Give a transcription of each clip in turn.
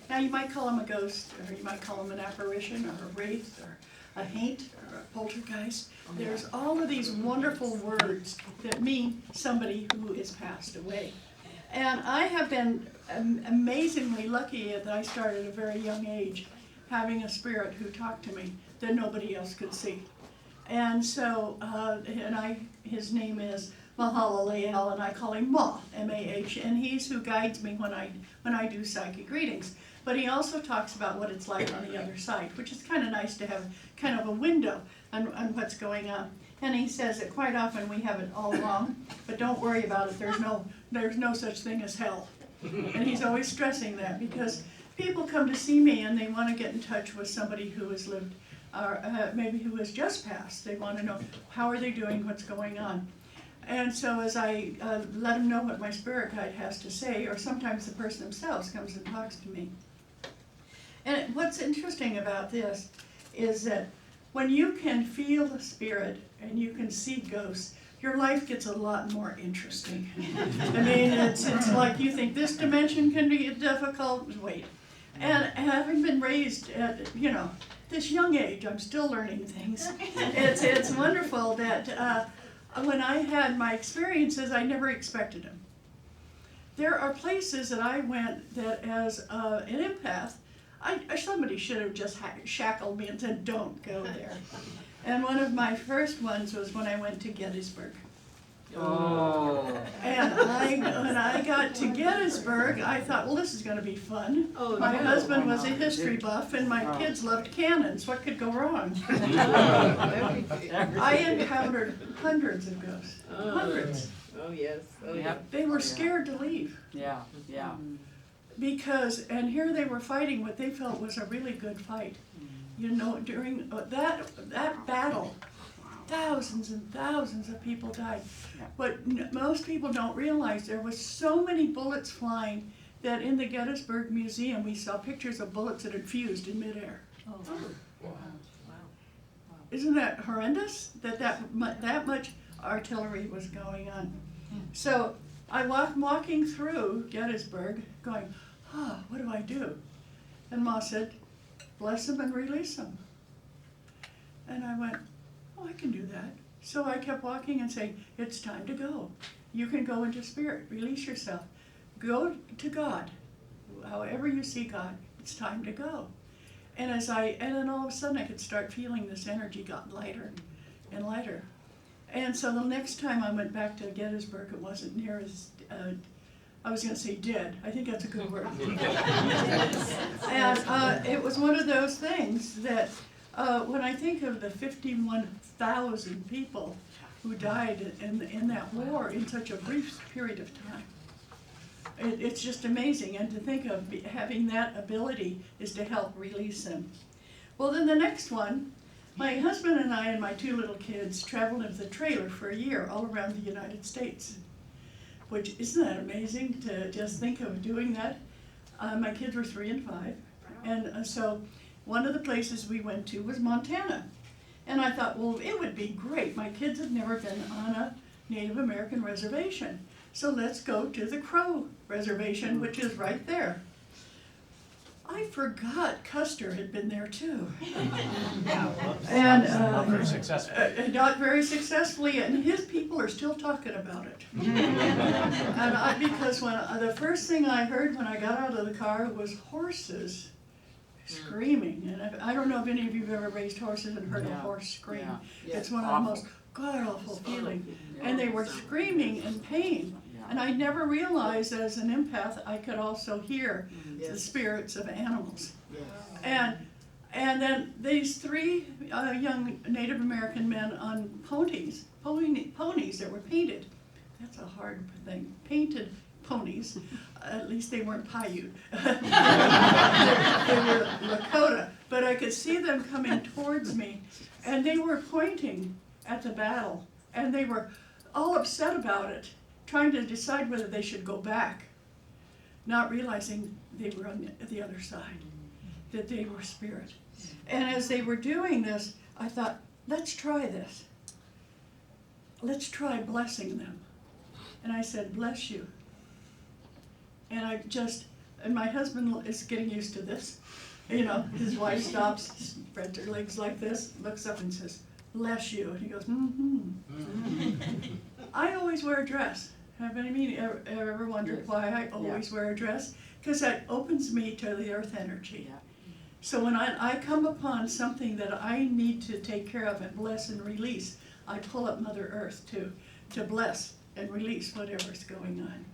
Now you might call them a ghost, or you might call them an apparition, or a wraith, or a haint, or a poltergeist. There's all of these wonderful words that mean somebody who is passed away. And I have been amazingly lucky that I started at a very young age having a spirit who talked to me that nobody else could see. And so, his name is Mahalaleel, and I call him Ma, M-A-H, and he's who guides me when I do psychic readings. But he also talks about what it's like on the other side, which is kind of nice to have kind of a window on what's going on. And he says that quite often we have it all wrong, but don't worry about it, there's no such thing as hell. And he's always stressing that, because people come to see me and they want to get in touch with somebody who has lived, or maybe who has just passed. They want to know, how are they doing, what's going on. And so as I let them know what my spirit guide has to say, or sometimes the person themselves comes and talks to me. And what's interesting about this is that when you can feel the spirit and you can see ghosts, your life gets a lot more interesting. I mean, it's like you think this dimension can be difficult, wait. And having been raised at, this young age, I'm still learning things. It's wonderful that when I had my experiences, I never expected them. There are places that I went that as an empath, somebody should have just shackled me and said, don't go there. And one of my first ones was when I went to Gettysburg. Oh. And when I got to Gettysburg, I thought, well, this is going to be fun. My husband was a history buff, and my kids loved cannons. What could go wrong? I encountered hundreds of ghosts. Hundreds. Oh, yes. Oh, yeah. They were scared to leave. Yeah, yeah. Because, and here they were fighting what they felt was a really good fight. During that battle, thousands and thousands of people died. But most people don't realize there was so many bullets flying that in the Gettysburg Museum we saw pictures of bullets that had fused in midair. Oh, wow. Isn't that horrendous? That much artillery was going on. So I'm walking through Gettysburg going, what do I do? And Ma said, bless them and release them. And I went, I can do that. So I kept walking and saying, it's time to go. You can go into spirit, release yourself. Go to God. However you see God, it's time to go. And then all of a sudden I could start feeling this energy got lighter and lighter. And so the next time I went back to Gettysburg, it wasn't near as, I was going to say dead. I think that's a good word. And it was one of those things that when I think of the 51,000 people who died in that war in such a brief period of time, it's just amazing. And to think of having that ability is to help release them. Well, then the next one, my husband and I and my two little kids traveled in the trailer for a year all around the United States. Which, isn't that amazing to just think of doing that? My kids were 3 and 5. And so one of the places we went to was Montana. And I thought, well, it would be great. My kids have never been on a Native American reservation. So let's go to the Crow Reservation, which is right there. I forgot Custer had been there too. And not very successfully. Not very successfully, and his people are still talking about it. And because when the first thing I heard when I got out of the car was horses screaming. And I don't know if any of you have ever raised horses and heard a horse scream. Yeah. It's one of the most god-awful feelings. And they were screaming in pain. And I never realized that as an empath I could also hear the spirits of animals. And then these 3 young Native American men on ponies that were painted. That's a hard thing. Painted ponies. At least they weren't Paiute. They were Lakota. But I could see them coming towards me, and they were pointing at the battle, and they were all upset about it, trying to decide whether they should go back, not realizing they were on the other side, that they were spirit. And as they were doing this, I thought, let's try this. Let's try blessing them. And I said, bless you. And I just And my husband is getting used to this. You know, his wife stops, spreads her legs like this, looks up and says, "Bless you." And he goes, "Mm-hmm." I always wear a dress. Have any ever wondered Yes. why I always wear a dress? Because that opens me to the earth energy. Yeah. So when I come upon something that I need to take care of and bless and release, I pull up Mother Earth to bless and release whatever's going on.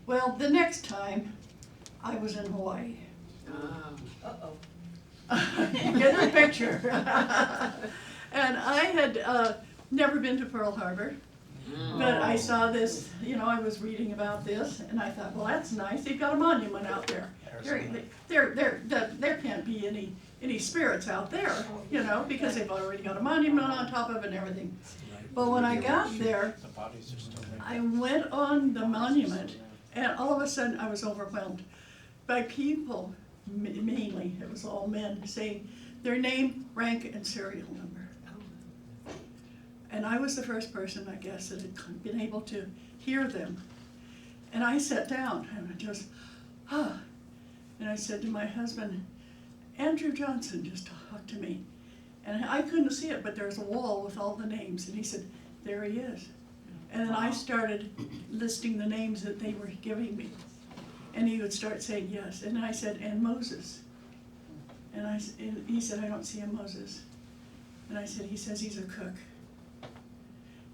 Well, the next time I was in Hawaii. You get the picture. And I had never been to Pearl Harbor, but I saw this, you know, I was reading about this, and I thought, well, that's nice. They've got a monument out there. There can't be any spirits out there, you know, because they've already got a monument on top of it and everything. But when I got there, The bodies are still there. I went on the monument, and all of a sudden I was overwhelmed by people, mainly, it was all men, saying their name, rank, and serial number. And I was the first person, I guess, that had been able to hear them. And I sat down and I just, and I said to my husband, "Andrew Johnson just talked to me." And I couldn't see it, but there's a wall with all the names. And he said, "There he is." And then I started listing the names that they were giving me. And he would start saying yes. And I said, "And Moses." And he said, "I don't see a Moses." And I said, "He says he's a cook."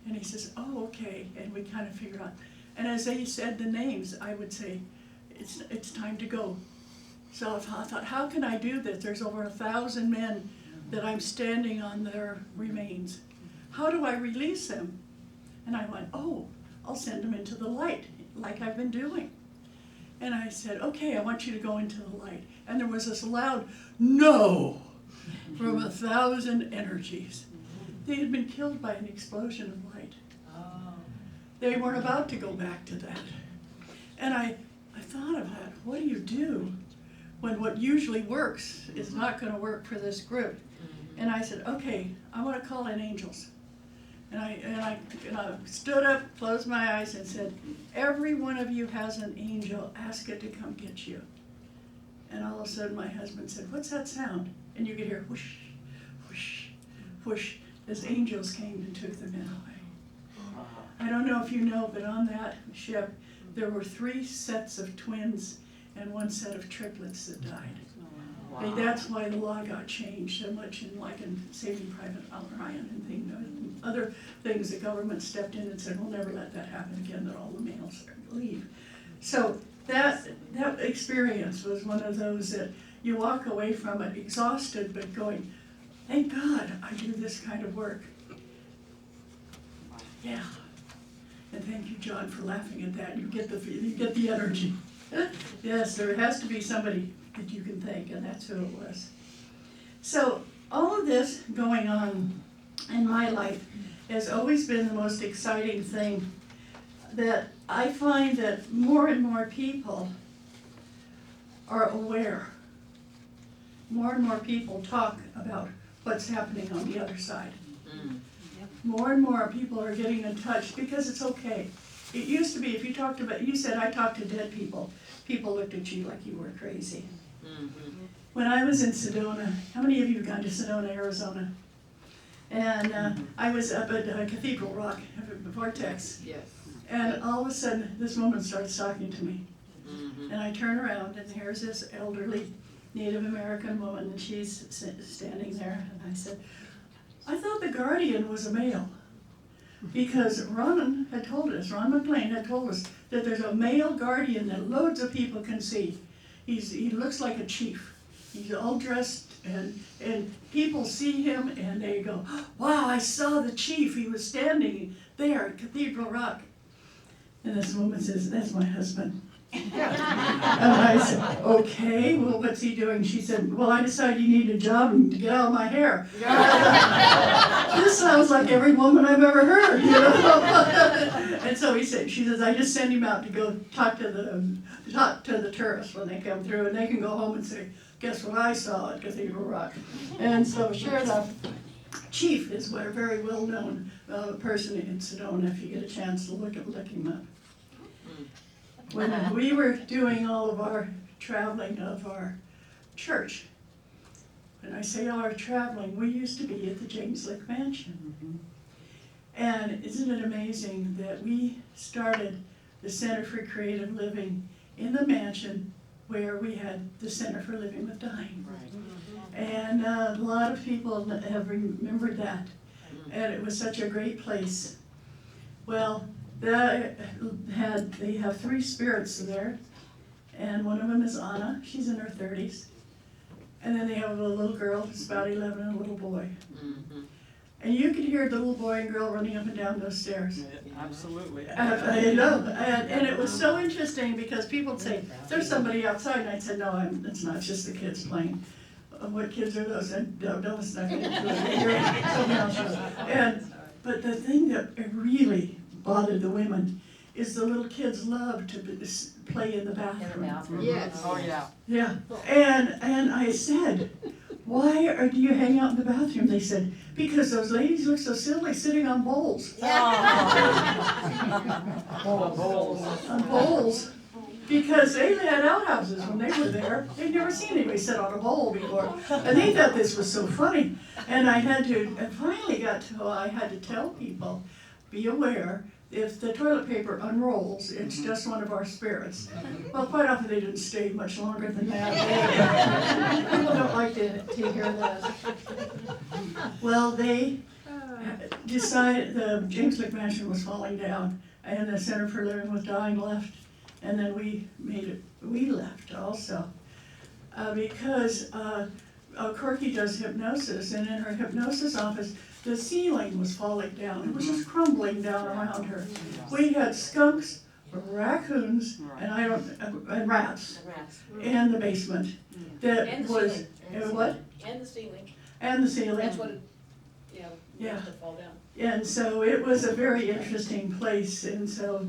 And he says, "Oh, okay." And we kind of figured out. And as they said the names, I would say, it's time to go. So I thought, how can I do this? There's over 1,000 men that I'm standing on their remains. How do I release them? And I went, oh, I'll send them into the light, like I've been doing. And I said, okay, I want you to go into the light. And there was this loud no from 1,000 energies. They had been killed by an explosion of light. They weren't about to go back to that. And I thought of that. What do you do when what usually works is not going to work for this group? And I said, okay, I want to call in angels. And I stood up, closed my eyes, and said, every one of you has an angel. Ask it to come get you. And all of a sudden my husband said, what's that sound? And you could hear whoosh, whoosh, whoosh, as angels came and took the men away. I don't know if you know, but on that ship, there were 3 sets of twins and 1 set of triplets that died. Wow. That's why the law got changed so much in Saving Private Ryan and other things. The government stepped in and said, we'll never let that happen again, that all the males leave. So that experience was one of those that you walk away from it exhausted, but going, thank God I do this kind of work. Yeah. And thank you, John, for laughing at that. You get the energy. Yes, there has to be somebody that you can thank, and that's who it was. So all of this going on in my life has always been the most exciting thing, that I find that more and more people are aware. More and more people talk about what's happening on the other side. More and more people are getting in touch because it's okay. It used to be, if you you said I talk to dead people, people looked at you like you were crazy. When I was in Sedona, how many of you have gone to Sedona, Arizona? And I was up at Cathedral Rock, Vortex. Yes. And all of a sudden, this woman starts talking to me. And I turn around, and here's this elderly Native American woman, and she's standing there. And I said, I thought the guardian was a male, because Ron McLean had told us that there's a male guardian that loads of people can see. He looks like a chief. He's all dressed, and people see him, and they go, wow, I saw the chief. He was standing there at Cathedral Rock. And this woman says, that's my husband. And I said, okay, well, what's he doing? She said, well, I decided you need a job and to get out of my hair. This sounds like every woman I've ever heard, you know. And so she says, I just send him out to go talk to the tourists when they come through, and they can go home and say, guess what I saw at Cathedral Rock. And so sure enough, Chief is a very well-known person in Sedona, if you get a chance to look him up. when we were doing all of our traveling of our church, when I say all our traveling, we used to be at the James Lick Mansion. And isn't it amazing that we started the Center for Creative Living in the mansion where we had the Center for Living with Dying. And a lot of people have remembered that. And it was such a great place. Well, they have 3 spirits there. And one of them is Anna. She's in her 30s. And then they have a little girl who's about 11 and a little boy. And you could hear the little boy and girl running up and down those stairs. Absolutely. I know, and it was so interesting because people would say, there's somebody outside, and I'd say, no, it's not, it's just the kids playing. What kids are those? And don't listen, I think but the thing that really bothered the women is the little kids love to play in the bathroom. Yes. Oh, yeah. Yeah, and I said, why do you hang out in the bathroom? They said, because those ladies look so silly sitting on bowls. On bowls. Because they had outhouses when they were there. They'd never seen anybody sit on a bowl before. And they thought this was so funny. And I finally I had to tell people, be aware, if the toilet paper unrolls, it's just one of our spirits. Well, quite often they didn't stay much longer than that. People don't like to hear that. Well, they decided the James Lick Mansion was falling down, and the Center for Living with Dying left, and then we left also. Because Corky does hypnosis, and in her hypnosis office, the ceiling was falling down. It was just crumbling down around her. We had skunks, raccoons, and rats in the basement. That And the was ceiling. what? And the ceiling. And the ceiling. That's what it, Yeah. used to fall down. And so it was a very interesting place, and so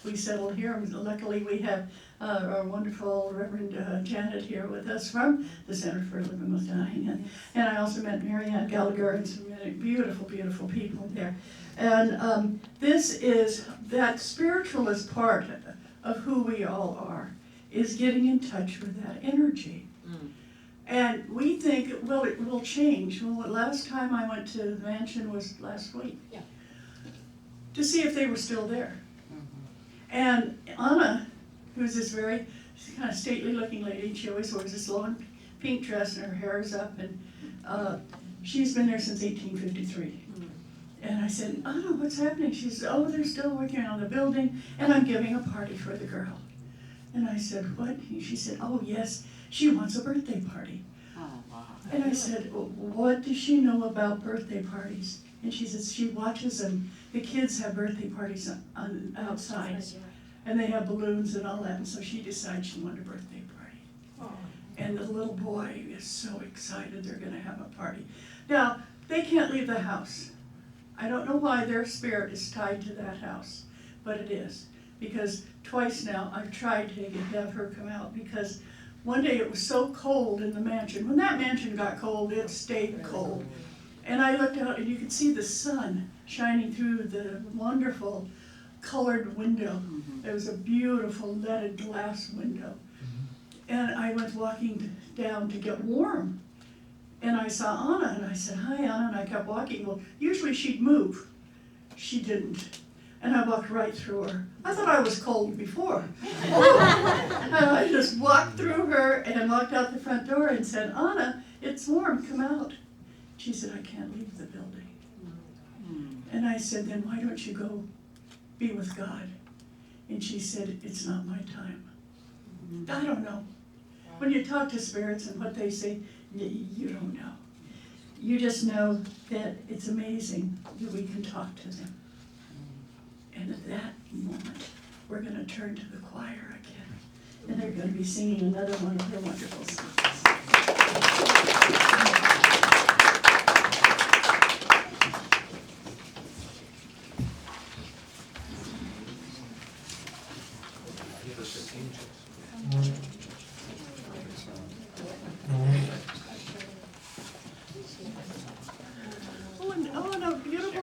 we settled here. And luckily, we have our wonderful Reverend Janet here with us from the Center for Living with Dying. And I also met Mary Ann Gallagher and some beautiful, beautiful people there. And that spiritualist part of who we all are, is getting in touch with that energy. And we think, well, it will change. Well, last time I went to the mansion was last week. Yeah. To see if they were still there. And Anna, who's this very kind of stately looking lady, she always wears this long pink dress and her hair is up, and she's been there since 1853. And I said, Anna, what's happening? She said, oh, they're still working on the building, and I'm giving a party for the girl. And I said, what? And she said, oh, yes. She wants a birthday party. Oh, wow. And I said, what does she know about birthday parties? And she says she watches them. The kids have birthday parties outside. And they have balloons and all that. And so she decided she wanted a birthday party. And the little boy is so excited they're going to have a party. Now, they can't leave the house. I don't know why their spirit is tied to that house, but it is. Because twice now I've tried to have her come out, because one day it was so cold in the mansion. When that mansion got cold, it stayed cold. And I looked out and you could see the sun shining through the wonderful colored window. It was a beautiful leaded glass window. And I went walking down to get warm. And I saw Anna and I said, hi Anna, and I kept walking. Well, usually she'd move. She didn't. And I walked right through her. I thought I was cold before. And I just walked through her and walked out the front door and said, Anna, it's warm, come out. She said, I can't leave the building. And I said, then why don't you go be with God? And she said, it's not my time. I don't know. When you talk to spirits and what they say, you don't know. You just know that it's amazing that we can talk to them. And at that moment, we're going to turn to the choir again. And they're going to be singing another one of their wonderful songs.